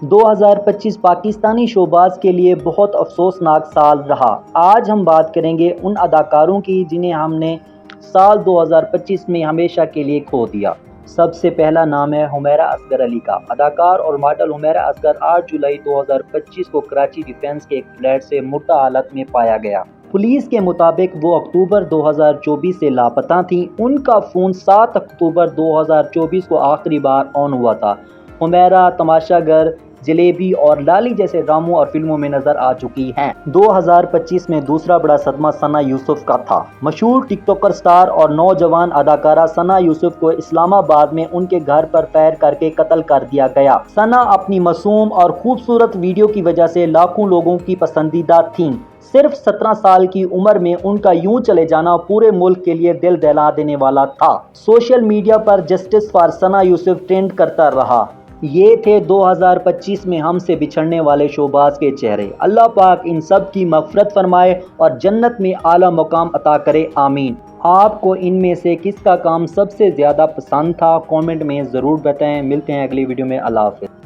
2025 پاکستانی شوباز کے لیے بہت افسوسناک سال رہا۔ آج ہم بات کریں گے ان اداکاروں کی جنہیں ہم نے سال 2025 میں ہمیشہ کے لیے کھو دیا۔ سب سے پہلا نام ہے حمیرہ اصغر علی کا۔ اداکار اور ماڈل حمیرہ اصغر 8 جولائی 2025 کو کراچی ڈیفنس کے ایک فلیٹ سے مردہ حالت میں پایا گیا۔ پولیس کے مطابق وہ اکتوبر 2024 سے لاپتہ تھیں۔ ان کا فون 7 اکتوبر 2024 کو آخری بار آن ہوا تھا۔ حمیرہ تماشا گر، جلیبی اور لالی جیسے ڈراموں اور فلموں میں نظر آ چکی ہیں۔ 2025 میں دوسرا بڑا صدمہ ثنا یوسف کا تھا۔ مشہور ٹک ٹاکر اسٹار اور نوجوان اداکارہ ثنا یوسف کو اسلام آباد میں ان کے گھر پر فائر کر کے قتل کر دیا گیا۔ ثنا اپنی معصوم اور خوبصورت ویڈیو کی وجہ سے لاکھوں لوگوں کی پسندیدہ تھیں۔ صرف 17 سال کی عمر میں ان کا یوں چلے جانا پورے ملک کے لیے دل دہلا دینے والا تھا۔ سوشل میڈیا پر justice for Sana Yusuf trend کرتا رہا۔ یہ تھے 2025 میں ہم سے بچھڑنے والے شوباز کے چہرے۔ اللہ پاک ان سب کی مغفرت فرمائے اور جنت میں اعلیٰ مقام عطا کرے، آمین۔ آپ کو ان میں سے کس کا کام سب سے زیادہ پسند تھا؟ کامنٹ میں ضرور بتائیں۔ ملتے ہیں اگلی ویڈیو میں۔ اللہ حافظ۔